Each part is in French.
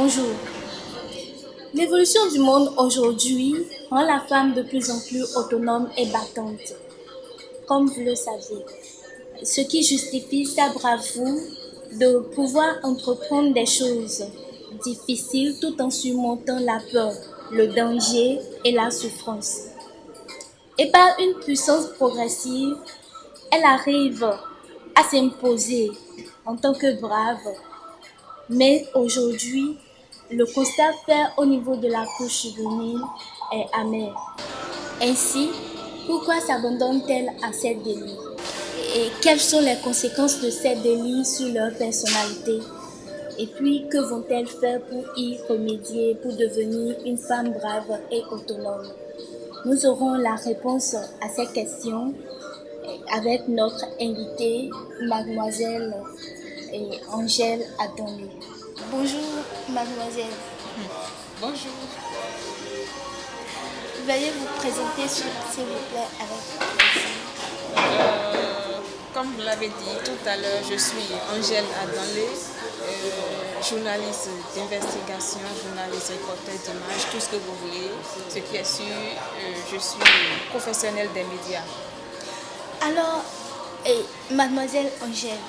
Bonjour. L'évolution du monde aujourd'hui rend la femme de plus en plus autonome et battante, comme vous le savez, ce qui justifie sa bravoure de pouvoir entreprendre des choses difficiles tout en surmontant la peur, le danger et la souffrance. Et par une puissance progressive, elle arrive à s'imposer en tant que brave. Mais aujourd'hui, le constat fait au niveau de la couche féminine est amer. Ainsi, pourquoi s'abandonne-t-elle à ces délits? Et quelles sont les conséquences de ces délits sur leur personnalité? Et puis, que vont-elles faire pour y remédier, pour devenir une femme brave et autonome? Nous aurons la réponse à ces questions avec notre invitée, mademoiselle Angèle Adonlé. Bonjour, mademoiselle. Bonjour. Veuillez vous présenter, s'il vous plaît, avec plaisir. Comme vous l'avez dit tout à l'heure, je suis Angèle Adonlé, journaliste d'investigation, journaliste reporter d'images, tout ce que vous voulez. Ce qui est sûr, je suis professionnelle des médias. Alors, mademoiselle Angèle,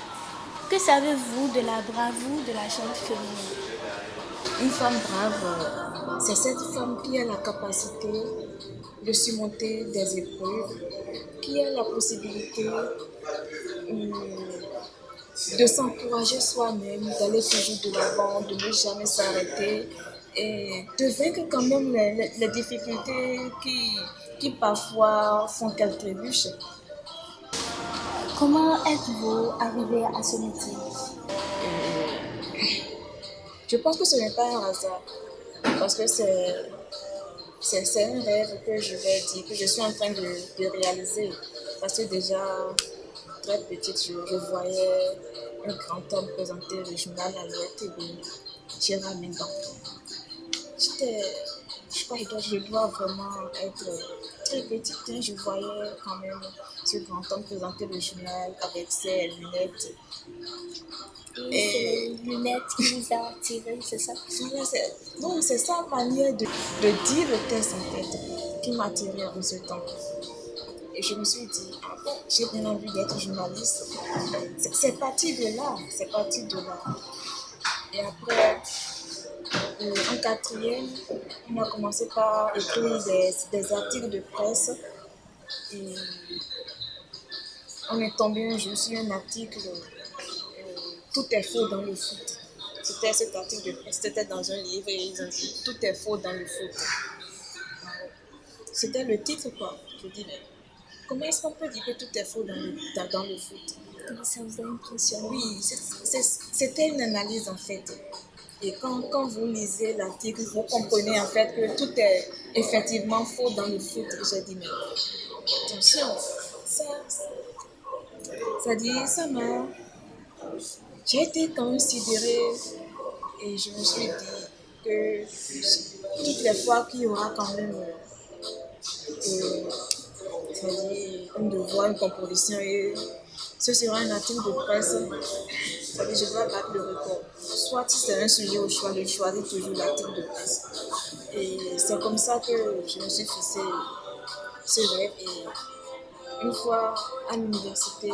que savez-vous de la bravoure de la gente féminine? Une femme brave, c'est cette femme qui a la capacité de surmonter des épreuves, qui a la possibilité de s'encourager soi-même, d'aller toujours de l'avant, de ne jamais s'arrêter et de vaincre quand même les difficultés qui parfois font qu'elle trébuche. Comment êtes-vous arrivée à ce métier? Je pense que ce n'est pas un hasard, parce que c'est un rêve que je vais dire, que je suis en train de réaliser. Parce que déjà, très petite, je voyais un grand homme présenter le journal à l'ORTB, Gérard Mengan. Je crois que je dois vraiment être très petite. Hein. Je voyais quand même ce grand homme présenter le journal avec ses lunettes. Et c'est les lunettes qui vous a attiré, c'est ça? Voilà, c'est sa manière de dire le texte en fait qui m'a attirée en ce temps. Et je me suis dit, ah bon, j'ai bien envie d'être journaliste. C'est parti de là, c'est parti de là. Et après, en quatrième, on a commencé par écrire des articles de presse. Et on est tombé un jour sur un article, tout est faux dans le foot. C'était cet article de presse, c'était dans un livre et ils ont dit, tout est faux dans le foot. C'était le titre quoi. Je dis, mais comment est-ce qu'on peut dire que tout est faux dans le foot? Ça vous a impressionné? Oui, c'était une analyse en fait. Et quand vous lisez l'article, vous comprenez en fait que tout est effectivement faux dans le foot. J'ai dit, mais attention, ça m'a... J'ai été quand même sidérée et je me suis dit que toutes les fois qu'il y aura quand même c'est-à-dire un devoir, une composition et ce sera un article de presse, c'est-à-dire je dois battre le record. Soit si c'est un sujet au choix, je choisis toujours l'article de presse. Et c'est comme ça que je me suis fixé ce rêve et une fois à l'université,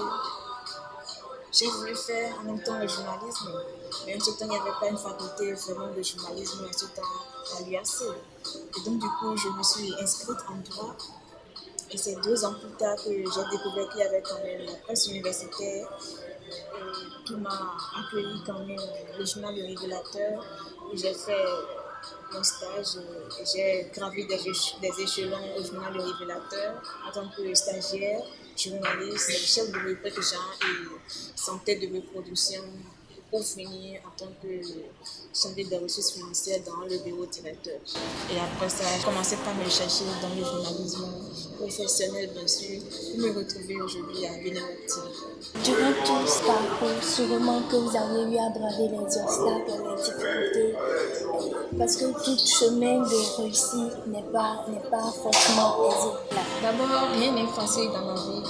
j'ai voulu faire en même temps le journalisme, mais en ce temps, il n'y avait pas une faculté vraiment de journalisme en ce temps à l'UAC. Et donc, du coup, je me suis inscrite en droit. Et c'est 2 ans plus tard que j'ai découvert qu'il y avait quand même la presse universitaire qui m'a accueilli quand même le journal Le Révélateur. Et j'ai fait mon stage et j'ai gravi des échelons au journal Le Révélateur en tant que stagiaire, journaliste, chef de rubrique genre et santé de reproduction pour finir en tant que chargée des ressources financières dans le bureau directeur. Et après ça, j'ai commencé par me chercher dans le journalisme professionnel, bien sûr, pour me retrouver aujourd'hui à Guinée-Active. Durant tout ce parcours, sûrement que vous avez eu à braver les obstacles, les difficultés, parce que tout chemin de réussite n'est pas forcément aisé. D'abord, rien n'est facile dans ma vie.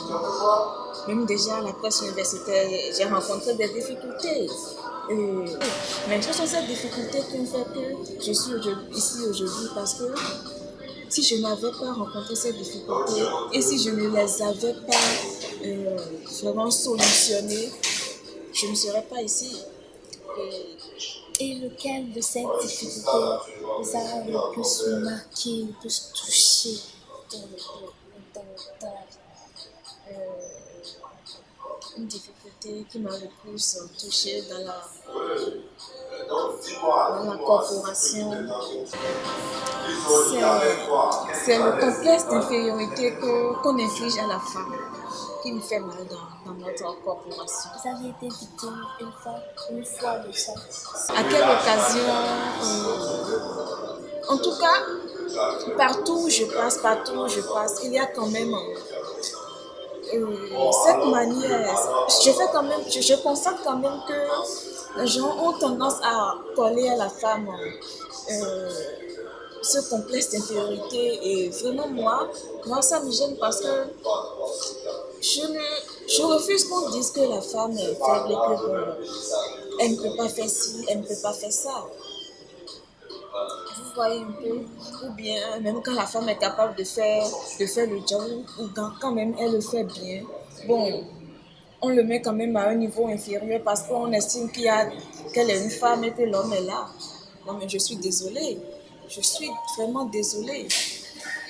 Même déjà à la presse universitaire, j'ai rencontré des difficultés. Et- mais ce sont ces difficultés qui ont fait que je suis ici aujourd'hui parce que si je n'avais pas rencontré ces difficultés et si je ne les avais pas vraiment solutionnées, je ne serais pas ici. Et Et lequel de ces difficultés vous a le plus marqué, le plus touché dans la vie? une difficulté qui m'a le plus touchée dans la corporation, c'est le complexe d'infériorité qu'on inflige à la femme qui me fait mal dans notre corporation. Vous avez été victime une fois de ça. À quelle occasion en tout cas, partout où je passe, il y a quand même cette manière. Je constate quand même que les gens ont tendance à coller à la femme euh, ce complexe d'infériorité. Et vraiment, moi, ça me gêne parce que je refuse qu'on dise que la femme est faible et que elle ne peut pas faire ci, elle ne peut pas faire ça. Vous voyez un peu, ou bien même quand la femme est capable de faire le job, ou quand même elle le fait bien, bon, on le met quand même à un niveau inférieur parce qu'on estime qu'elle est une femme et que l'homme est là. Non, mais je suis désolée. Je suis vraiment désolée.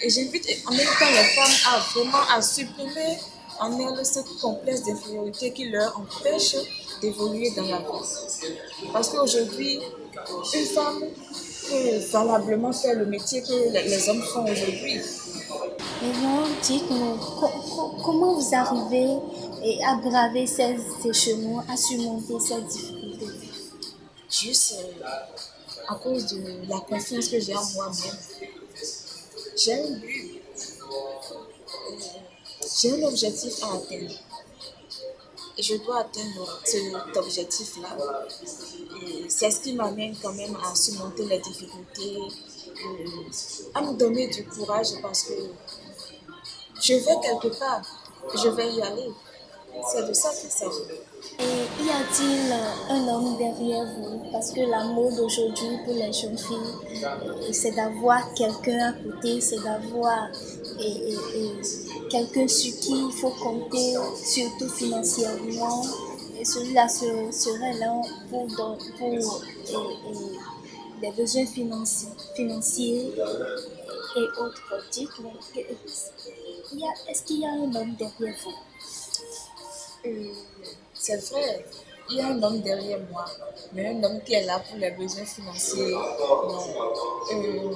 Et j'invite en même temps les femmes à vraiment à supprimer en elles ce complexe d'infériorité qui leur empêche d'évoluer dans la vie. Parce qu'aujourd'hui, une femme peut valablement faire le métier que les hommes font aujourd'hui. Maintenant, dites-nous, comment vous arrivez à braver ces échelons, à surmonter ces difficultés? Juste à cause de la confiance que j'ai en moi-même. J'ai un but, j'ai un objectif à atteindre. Et je dois atteindre cet objectif-là. Et c'est ce qui m'amène quand même à surmonter les difficultés, à me donner du courage parce que je vais quelque part, je vais y aller. C'est de ça qu'il s'agit. Et y a-t-il un homme derrière vous? Parce que la mode aujourd'hui pour les jeunes filles, c'est d'avoir quelqu'un à côté, c'est d'avoir quelqu'un sur qui il faut compter, surtout financièrement. Et celui-là serait là pour des besoins financiers et autres. Dites-moi, est-ce qu'il y a un homme derrière vous? Euh, c'est vrai, il y a un homme derrière moi, mais un homme qui est là pour les besoins financiers. Non.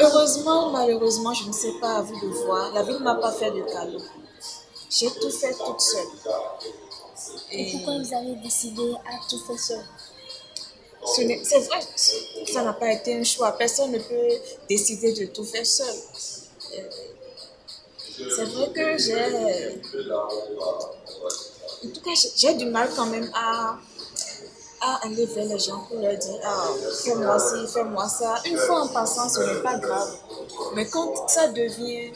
Heureusement, malheureusement, je ne sais pas à vous de voir. La vie ne m'a pas fait de cadeau. J'ai tout fait toute seule. Et Et pourquoi vous avez décidé à tout faire seul? c'est vrai, ça n'a pas été un choix. Personne ne peut décider de tout faire seul. C'est vrai que en tout cas, j'ai du mal quand même à aller vers les gens pour leur dire, ah, fais-moi ci, fais-moi ça. Une fois en passant, ce n'est pas grave. Mais quand ça devient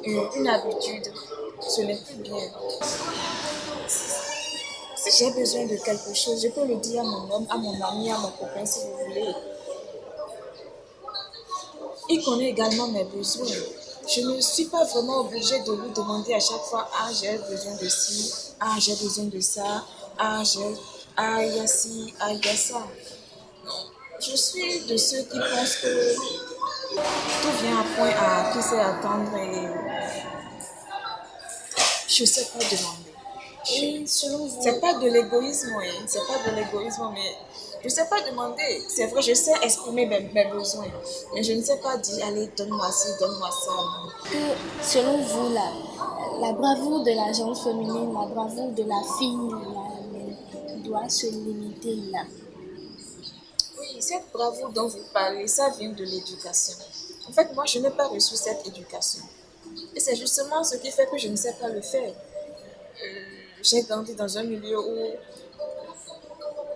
une habitude, ce n'est plus bien. Si j'ai besoin de quelque chose, je peux le dire à mon homme, à mon ami, à mon copain, si vous voulez. Il connaît également mes besoins. Je ne suis pas vraiment obligée de lui demander à chaque fois, ah, j'ai besoin de ci, ah, j'ai besoin de ça, ah, il y a ci, ah, il y a ça. Je suis de ceux qui pensent que tout vient à point à qui sait attendre et je ne sais pas demander. Et selon vous, C'est pas de l'égoïsme, oui. C'est pas de l'égoïsme, mais je ne sais pas demander. C'est vrai, je sais exprimer mes besoins, mais je ne sais pas dire, allez, donne-moi ci, donne-moi ça. Non. selon vous, la bravoure de la gente féminine, la bravoure de la fille, doit se limiter là. Oui, cette bravoure dont vous parlez, ça vient de l'éducation. En fait, moi, je n'ai pas reçu cette éducation. Et c'est justement ce qui fait que je ne sais pas le faire. J'ai grandi dans un milieu où,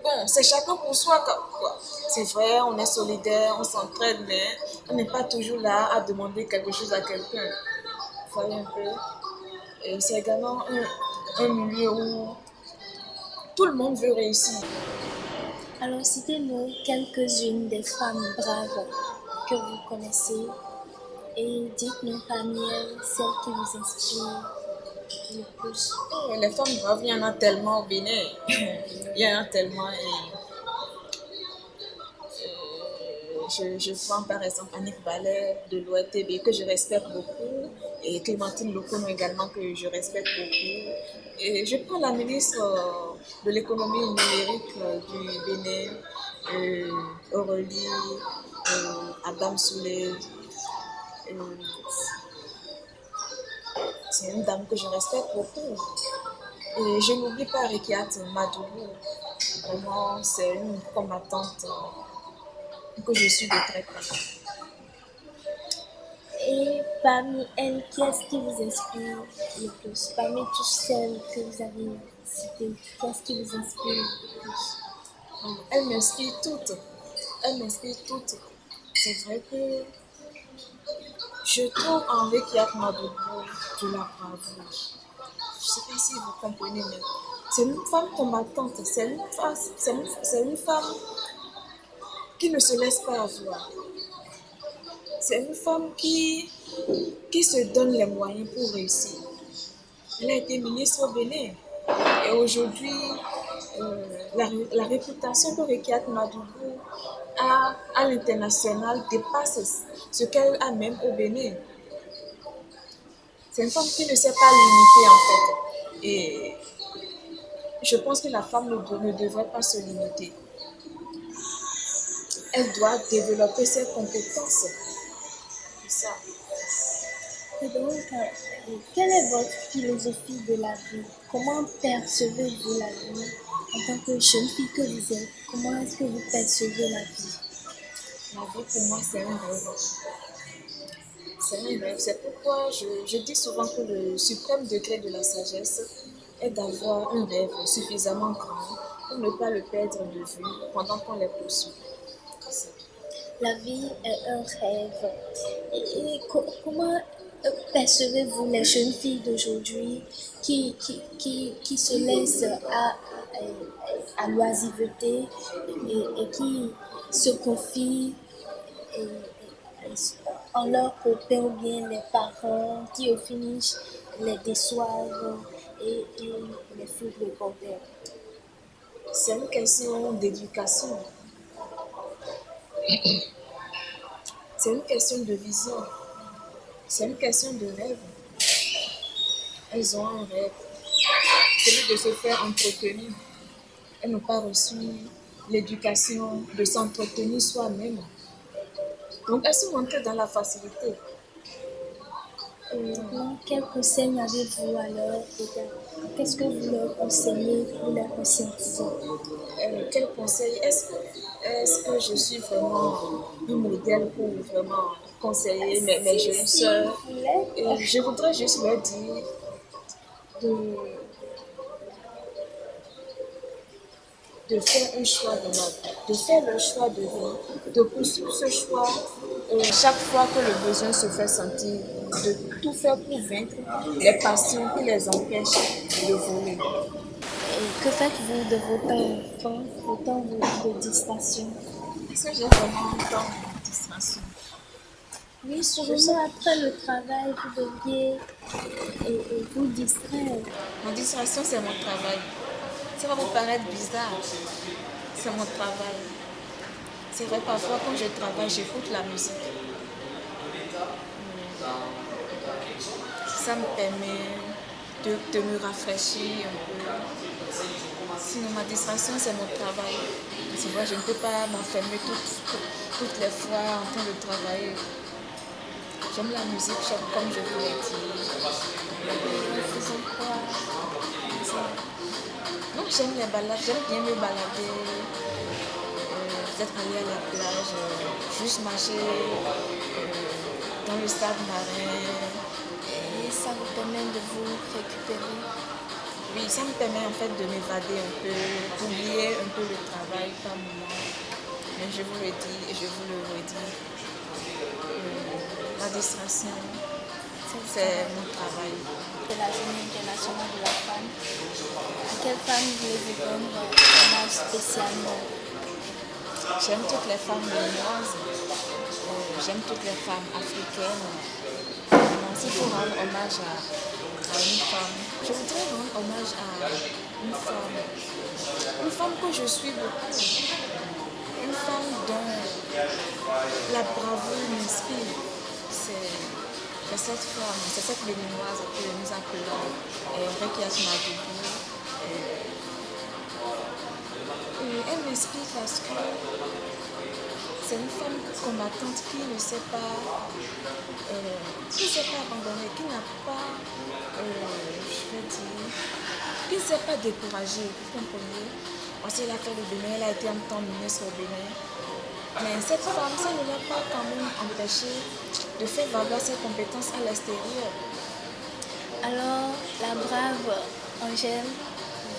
bon, c'est chacun pour soi, quoi. C'est vrai, on est solidaire, on s'entraide, mais on n'est pas toujours là à demander quelque chose à quelqu'un. Vous voyez un peu. Et c'est également un milieu où Tout le monde veut réussir. Alors, citez-nous quelques-unes des femmes braves que vous connaissez et dites-nous parmi elles celles qui vous inspirent le plus. Oh, les femmes braves, il y en a tellement au Bénin. Il y en a tellement. Je prends par exemple Annick Ballet de l'ORTB que je respecte beaucoup et Clémentine Lokono également que je respecte beaucoup. Et je prends la ministre de l'économie numérique du Bénin, Aurélie, Adam Souley. C'est une dame que je respecte beaucoup. Et je n'oublie pas Rekiat Madougou. Vraiment, c'est une combattante que je suis de très près. Et parmi elles, qui est-ce qui vous inspire le plus? Parmi toutes celles que vous avez citées, qu'est-ce qui vous inspire le plus? Elles m'inspirent toutes. Elles m'inspirent toutes. C'est vrai que je trouve en Rekiat Madougou de la bravoure. Je ne sais pas si vous comprenez, mais c'est une femme combattante. C'est une femme qui ne se laisse pas avoir. C'est une femme qui se donne les moyens pour réussir. Elle a été ministre au Bénin. Et aujourd'hui, la réputation que Rekiat Madougou a à l'international dépasse ce qu'elle a même au Bénin. C'est une femme qui ne s'est pas limitée en fait. Et je pense que la femme ne devrait pas se limiter. Elle doit développer ses compétences. C'est ça. Et donc, quelle est votre philosophie de la vie? Comment percevez-vous la vie en tant que jeune fille que vous êtes? Comment est-ce que vous percevez la vie? La vie pour moi, c'est un rêve. C'est un rêve. C'est pourquoi je dis souvent que le suprême degré de la sagesse est d'avoir un rêve suffisamment grand pour ne pas le perdre de vue pendant qu'on les poursuit. La vie est un rêve. Et comment percevez-vous les jeunes filles d'aujourd'hui qui se laissent à l'oisiveté et qui se confient en leur copain ou bien les parents qui au finish les déçoivent et les foutent le bordel? C'est une question d'éducation. C'est une question de vision. C'est une question de rêve. Elles ont un rêve, celui de se faire entretenir. Elles n'ont pas reçu l'éducation de s'entretenir soi-même. Donc elles sont rentrées dans la facilité. Donc, quel conseil avez-vous à leur égard? Qu'est-ce que vous leur conseillez pour leur conscientiser? Quel conseil est-ce que je suis vraiment un modèle pour vraiment conseiller mes jeunes sœurs? Je voudrais juste leur dire de faire un choix dans la vie, de faire le choix de vie, de poursuivre ce choix chaque fois que le besoin se fait sentir, de tout faire pour vaincre les passions qui les empêchent de voler. Et que faites-vous de vos temps enfants, vos temps de distraction? Est-ce que j'ai vraiment un temps de distraction? Oui, souvent après le travail, vous deviez vous distraire. Ma distraction, c'est mon travail. Ça va vous paraître bizarre. C'est mon travail. C'est vrai, parfois, quand je travaille, j'écoute la musique. Ça me permet de me rafraîchir un peu. Sinon, ma distraction, c'est mon travail. Tu vois, je ne peux pas m'enfermer toutes les fois en train de travailler. J'aime la musique, comme je vous l'ai dit. Faisons quoi? Non, j'aime les balades, j'aime bien me balader. Peut-être aller à la plage, juste marcher dans le sable marin. Et ça vous permet de vous récupérer. Oui, ça me permet en fait de m'évader un peu, d'oublier un peu le travail par moment. Mais je vous le dis et je vous le redis, la distraction, c'est mon travail. De la Journée internationale de la femme. À quelle femme voulez-vous rendre hommage spécialement? J'aime toutes les femmes béninoises, j'aime toutes les femmes africaines. Donc, s'il faut rendre hommage à une femme, je voudrais rendre hommage à une femme que je suis beaucoup, une femme dont la bravoure m'inspire. C'est cette femme, c'est cette béninoise que nous appelons Rekiat Madougou. Elle m'inspire parce que c'est une femme combattante qui ne s'est pas abandonnée, qui n'a pas, qui ne s'est pas découragée, vous comprenez? Parce qu'elle a fait le Bénin, elle a été un temps ministre au Bénin. Mais cette femme, ça ne l'a pas quand même empêché de faire valoir ses compétences à l'extérieur. Alors, la brave Angèle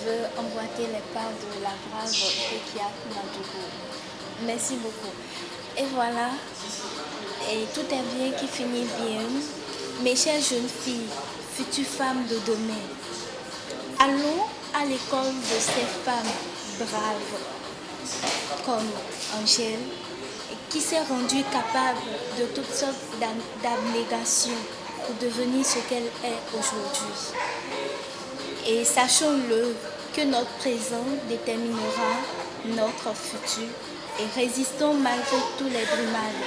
veut emboîter les pas de la brave Rekiat Madougou. Merci beaucoup. Et voilà, et tout est bien qui finit bien. Mes chères jeunes filles, futures femmes de demain, allons à l'école de ces femmes braves comme Angèle, qui s'est rendue capable de toutes sortes d'abnégations pour devenir ce qu'elle est aujourd'hui. Et sachons-le que notre présent déterminera notre futur et résistons malgré tous les brimades.